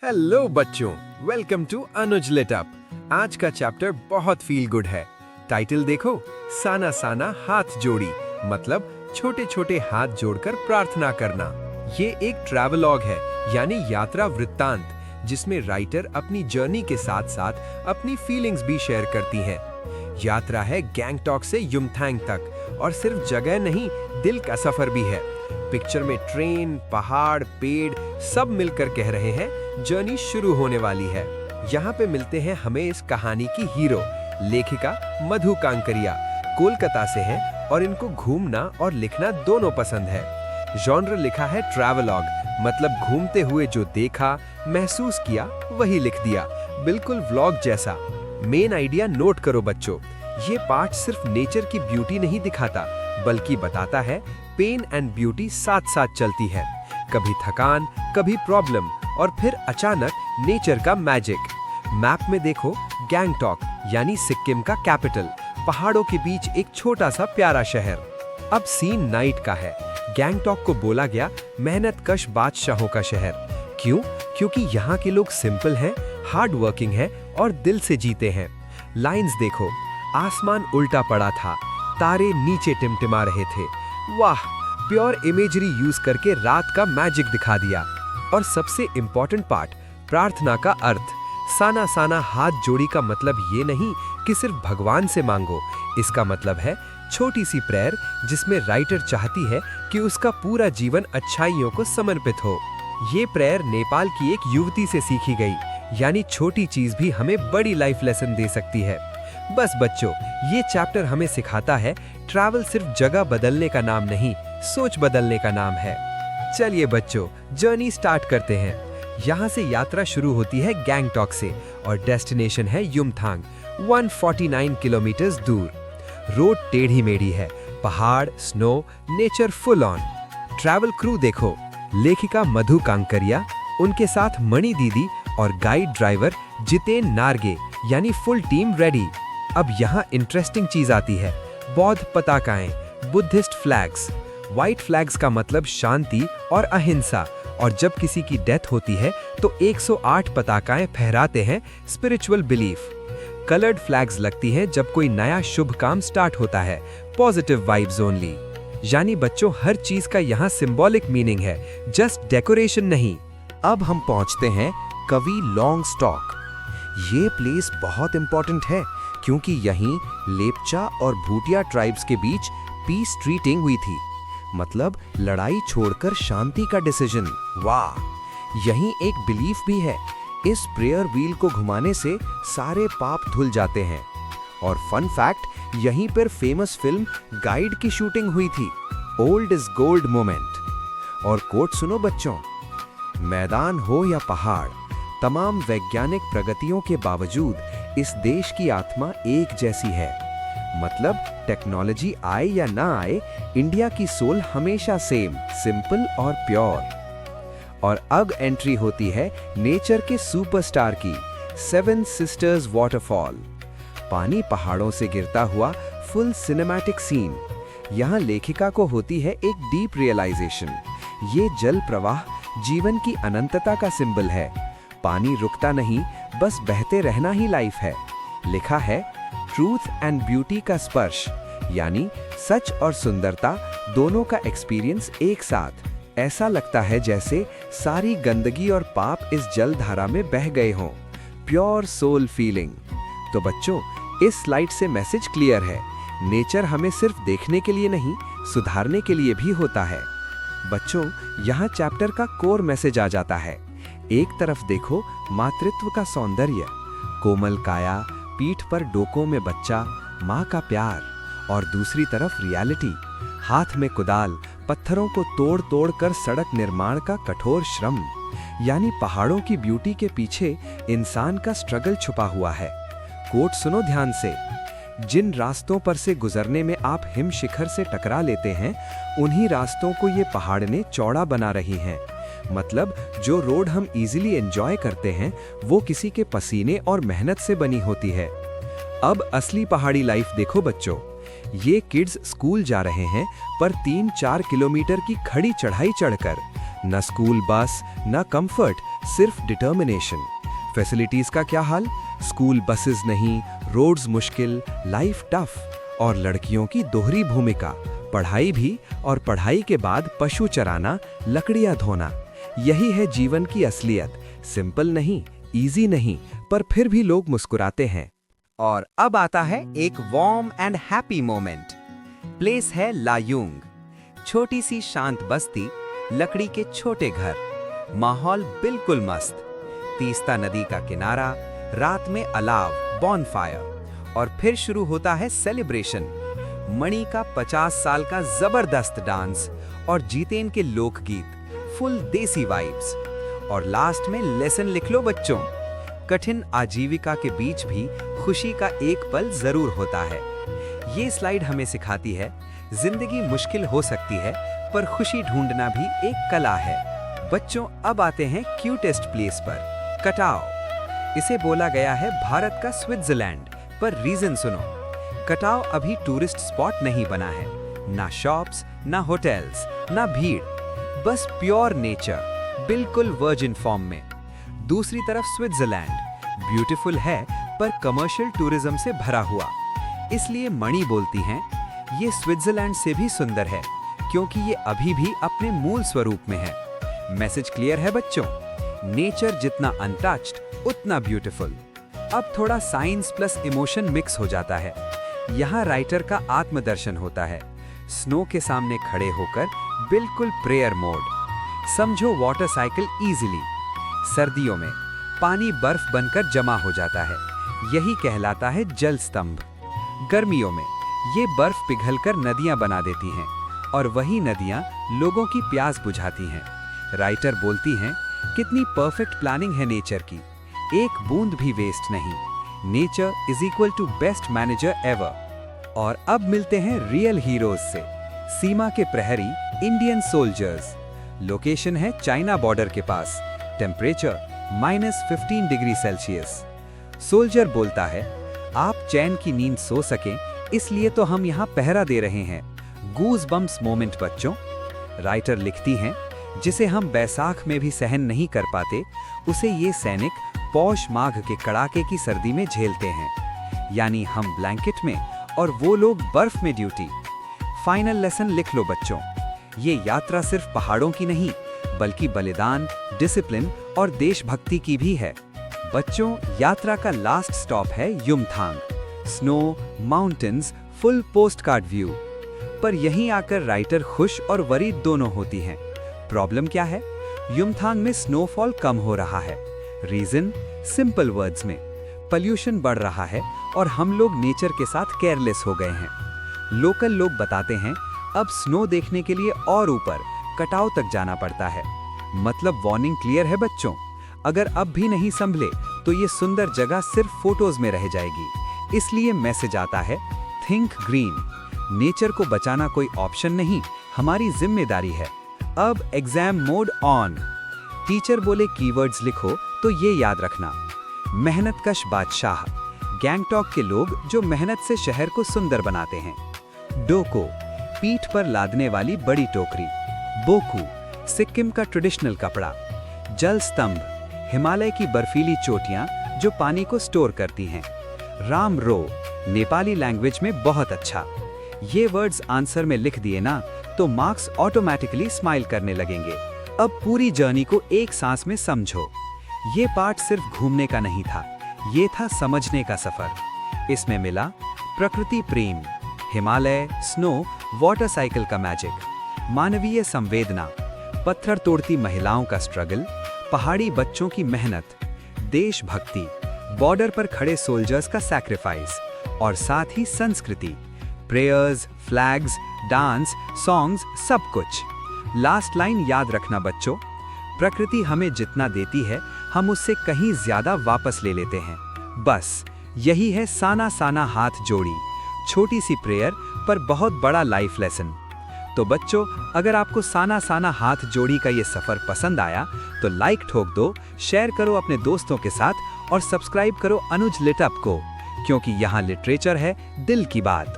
Hello बच्चों, welcome to Anuj lit up. आज का चैप्टर बहुत फील गुड है। टाइटल देखो, साना साना हाथ जोड़ी, मतलब छोटे छोटे हाथ जोड़कर प्रार्थना करना। ये एक ट्रैवलॉग है, यानी यात्रा वृत्तांत, जिसमें राइटर अपनी जर्नी के साथ साथ अपनी फीलिंग्स भी शेयर करती हैं। यात्रा है गैंगटॉक से युमथांग तक, और सिर्फ जगह नहीं, दिल का सफर भी है। पिक्चर में ट्रेन, पहाड़, पेड़ सब मिलकर कह रहे हैं जर्नी शुरू होने वाली है। यहाँ पे मिलते हैं हमें इस कहानी की हीरो, लेखिका मधु कांकरिया। कोलकाता से हैं और इनको घूमना और लिखना दोनों पसंद है। जॉनर लिखा है ट्रैवलॉग, मतलब घूमते हुए जो देखा, महसूस किया वही लिख दिया, बिल्कुल व्लॉग जैसा। मेन आइडिया नोट करो बच्चों, ये पार्ट सिर्फ नेचर की ब्यूटी नहीं दिखाता, बल्कि बताता है पेन एंड ब्यूटी साथ साथ चलती है। कभी थकान, कभी प्रॉब्लम, और फिर अचानक नेचर का मैजिक। मैप में देखो, गैंगटॉक यानी सिक्किम का कैपिटल, पहाड़ों के बीच एक छोटा सा प्यारा शहर। अब सीन नाइट का है। गैंगटॉक को बोला गया मेहनत कश बादशाहों का शहर। क्यों? क्योंकि यहाँ के लोग सिंपल हैं, हार्ड वर्किंग हैं और दिल से जीते हैं। लाइंस देखो, आसमान उल्टा पड़ा था, तारे नीचे टिमटिमा रहे थे। वाह, प्योर इमेजरी यूज करके रात का मैजिक दिखा दिया। और सबसे इंपॉर्टेंट पार्ट, प्रार्थना का अर्थ। साना साना हाथ जोड़ी का मतलब ये नहीं कि सिर्फ भगवान से मांगो। इसका मतलब है छोटी सी प्रेयर, जिसमें राइटर चाहती है कि उसका पूरा जीवन अच्छाइयों को समर्पित हो। ये प्रेयर नेपाल की एक युवती से सीखी गई, यानी छोटी चीज भी हमें बड़ी लाइफ लेसन दे सकती है। बस बच्चों, ये चैप्टर हमें सिखाता है ट्रैवल सिर्फ जगह बदलने का नाम नहीं, सोच बदलने का नाम है। चलिए बच्चों, जर्नी स्टार्ट करते हैं। यहाँ से यात्रा शुरू होती है गैंगटॉक से और डेस्टिनेशन है युमथांग, 149 किलोमीटर दूर। रोड टेढ़ी मेढ़ी है, पहाड़, snow, nature full on. Travel crew देखो, लेखिका मधु कांकरिया, उनके साथ मणि दीदी और गाइड ड्राइवर जितेन नार्गे, यानी फुल टीम रेडी। अब यहाँ इंटरेस्टिंग चीज आती है, बौद्ध पताकाएं, बुद्धिस्ट फ्लैग्स। व्हाइट फ्लैग्स का मतलब शांति और अहिंसा, और जब किसी की डेथ होती है तो 108 पताकाएं फहराते हैं, स्पिरिचुअल बिलीफ। कलर्ड फ्लैग्स लगती हैं जब कोई नया शुभ काम स्टार्ट होता है, पॉजिटिव वाइब्स ओनली। यानी बच्चों, हर चीज का यहाँ सिंबॉलिक मीनिंग है, जस्ट डेकोरेशन नहीं। अब हम पहुंचते हैं कवि लॉन्ग स्टॉक। ये प्लेस बहुत इंपॉर्टेंट है, क्योंकि यहीं लेप्चा और भूटिया ट्राइब्स के बीच पीस ट्रीटिंग हुई थी, मतलब लड़ाई छोड़कर शांति का डिसीजन। वाह! यहीं एक बिलीफ भी है, इस प्रेयर व्हील को घुमाने से सारे पाप धुल जाते हैं। और फन फैक्ट, यहीं पर फेमस फिल्म गाइड की शूटिंग हुई थी, ओल्ड इज गोल्ड मोमेंट। और कोट सुनो बच्चों, मैदान हो या पहाड़, तमाम वैज्ञानिक प्रगतियों के बावजूद इस देश की आत्मा एक जैसी है। मतलब टेक्नोलॉजी आए या ना आए, इंडिया की सोल हमेशा सेम, सिंपल और प्योर। और अब एंट्री होती है नेचर के सुपरस्टार की, 7 सिस्टर्स वाटरफॉल। पानी पहाड़ों से गिरता हुआ फुल सिनेमैटिक सीन। यहाँ लेखिका को होती है एक डीप रियलाइजेशन, ये जल प्रवाह जीवन की अनंतता का सिंबल है। पानी रुकता नहीं, बस बहते रहना ही लाइफ है। लिखा है ट्रूथ एंड ब्यूटी का स्पर्श, यानी सच और सुंदरता दोनों का एक्सपीरियंस एक साथ। ऐसा लगता है जैसे सारी गंदगी और पाप इस जल धारा में बह गए हों, प्योर सोल फीलिंग। तो बच्चों, इस स्लाइड से मैसेज क्लियर है, नेचर हमें सिर्फ देखने के लिए नहीं, सुधारने के लिए भी होता है। बच्चों, यहाँ चैप्टर का कोर मैसेज आ जाता है। एक तरफ देखो मातृत्व का सौंदर्य, कोमल काया, पीठ पर डोकों में बच्चा, माँ का प्यार। और दूसरी तरफ रियलिटी, हाथ में कुदाल, पत्थरों को तोड़ तोड़ कर सड़क निर्माण का कठोर श्रम। यानी पहाड़ों की ब्यूटी के पीछे इंसान का स्ट्रगल छुपा हुआ है। कोट सुनो ध्यान से, जिन रास्तों पर से गुजरने में आप हिम शिखर से टकरा लेते हैं, उन्हीं रास्तों को ये पहाड़ने चौड़ा बना रही हैं। मतलब जो रोड हम इजीली एंजॉय करते हैं, वो किसी के पसीने और मेहनत से बनी होती है। अब असली पहाड़ी लाइफ देखो बच्चों, ये किड्स स्कूल जा रहे हैं, पर 3-4 किलोमीटर की खड़ी चढ़ाई चढ़कर। न स्कूल बस, न कंफर्ट, सिर्फ डिटर्मिनेशन। फैसिलिटीज का क्या हाल? स्कूल बसेस नहीं, रोड्स मुश्किल, लाइफ टफ। और लड़कियों की दोहरी भूमिका, पढ़ाई भी और पढ़ाई के बाद पशु चराना, लकड़ियां धोना। यही है जीवन की असलियत। सिंपल नहीं, इजी नहीं, पर फिर भी लोग मुस्कुराते हैं। और अब आता है एक warm and happy moment. Place है लायूंग। छोटी सी शांत बस्ती, लकड़ी के छोटे घर, माहौल बिल्कुल मस्त। तीस्ता नदी का किनारा, रात में अलाव, बॉनफायर, और फिर शुरू होता है सेलिब्रेशन। मणि का 50 साल का जबरदस्त डांस और जीतेन के लोकगीत, फुल देसी वाइब्स। और लास्ट में लेसन लिख लो बच्चों। कठिन आजीविका के बीच भी खुशी का एक पल जरूर होता है। ये स्लाइड हमें सिखाती है, जिंदगी मुश्किल हो सकती है, पर खुशी ढूंढना भी एक कला है। बच्चों, अब आते हैं क्यूटेस्ट प्लेस पर, कटाव। इसे बोला गया है भारत का स्विट्जरलैंड, पर रीजन सुनो। कटाव अभी टूरिस्ट स्पॉट नहीं बना है। ना शॉप्स, ना होटल्स, ना भीड़, बस प्योर नेचर, बिल्कुल वर्जिन फॉर्म में। दूसरी तरफ स्विट्जरलैंड ब्यूटीफुल है, पर कमर्शियल टूरिज्म से भरा हुआ। इसलिए मणि बोलती हैं, ये स्विट्जरलैंड से भी सुंदर है, क्योंकि ये अभी भी अपने मूल स्वरूप में है। मैसेज क्लियर है बच्चों? नेचर जितना अनटच्ड, उतना ब्यूटीफुल। अब थोड़ा साइंस प्लस इमोशन मिक्स हो जाता है। यहाँ राइटर का आत्मदर्शन होता है। स्नो के सामने खड़े होकर बिल्कुल प्रेयर मोड। समझो वाटर साइकिल इजीली। सर्दियों में पानी बर्फ बनकर जमा हो जाता है, यही कहलाता है जल स्तंभ। गर्मियों में ये बर्फ पिघलकर नदियां बना देती हैं, और वही नदियां लोगों की प्यास बुझाती हैं। राइटर बोलती हैं, कितनी परफेक्ट प्लानिंग है नेचर की, एक बूंद भी वेस्ट नहीं। Nature is equal to best manager ever. और अब मिलते हैं रियल हीरोज से, सीमा के प्रहरी, इंडियन सोल्जर्स। लोकेशन है चाइना बॉर्डर के पास। Temperature -15 degree Celsius. सोल्जर बोलता है, आप चैन की नींद सो सकें, इसलिए तो हम यहाँ पहरा दे रहे हैं। गूज बम्प्स मोमेंट बच्चों। राइटर लिखती हैं, जिसे हम बैसाख में भी सहन नहीं कर पाते, उसे ये सैनिक पौष माघ के कड़ाके की सर्दी में झेलते हैं। यानी हम ब्लैंकेट में और वो लोग बर्फ में ड्यूटी। फाइनल लेसन लिख लो बच्चों। ये यात्रा सिर्फ पहाड़ों की नहीं, बल्कि बलिदान, डिसिप्लिन और देशभक्ति की भी है। बच्चों, यात्रा का लास्ट स्टॉप है Yumthang. Snow, mountains, full post card view. पर यहीं आकर राइटर खुश और वरीड दोनों होती हैं। प्रॉब्लम क्या है? युमथांग में स्नोफॉल कम हो रहा है। रीजन सिंपल वर्ड्स में, पॉल्यूशन बढ़ रहा है और हम लोग नेचर के साथ केयरलेस हो गए हैं। लोकल लोग बताते हैं, अब स्नो देखने के लिए और ऊपर कटाव तक जाना पड़ता है। मतलब वार्निंग क्लियर है बच्चों, अगर अब भी नहीं संभले तो ये सुंदर जगह सिर्फ फोटोज में रह जाएगी। इसलिए मैसेज आता है, थिंक ग्रीन। नेचर को बचाना कोई ऑप्शन नहीं, हमारी जिम्मेदारी है। अब एग्जाम मोड ऑन। टीचर बोले कीवर्ड्स लिखो तो ये याद रखना, मेहनतकश बादशाह, गैंगटॉक के लोग जो मेहनत से शहर को सुंदर बनाते हैं। डोको, पीठ पर लादने वाली बड़ी टोकरी। बोकू, सिक्किम का ट्रेडिशनल कपड़ा। जल स्तंभ, हिमालय की बर्फीली चोटियां जो पानी को स्टोर करती हैं। राम रो, नेपाली लैंग्वेज में बहुत अच्छा। ये वर्ड्स आंसर में लिख दिए ना, तो मार्क्स ऑटोमेटिकली स्माइल करने लगेंगे। अब पूरी जर्नी को एक सांस में समझो। ये पार्ट सिर्फ घूमने का नहीं था, ये था समझने का सफर। इसमें मिला प्रकृति प्रेम, हिमालय, स्नो, वाटर साइकिल का मैजिक, मानवीय संवेदना, पत्थर तोड़ती महिलाओं का स्ट्रगल, पहाड़ी बच्चों की मेहनत, देशभक्ति, बॉर्डर पर खड़े सोल्जर्स का सैक्रिफाइस, और साथ ही संस्कृति, प्रेयर्स, फ्लैग्स, डांस, सॉन्ग्स, सब कुछ। लास्ट लाइन याद रखना बच्चों, प्रकृति हमें जितना देती है, हम उससे कहीं ज्यादा वापस ले लेते हैं। बस यही है साना साना हाथ जोड़ी, छोटी सी प्रेयर पर बहुत बड़ा लाइफ लेसन। तो बच्चों, अगर आपको साना साना हाथ जोड़ी का ये सफर पसंद आया तो लाइक ठोक दो, शेयर करो अपने दोस्तों के साथ और सब्सक्राइब करो अनुज लिट अप को, क्योंकि यहाँ लिटरेचर है दिल की बात।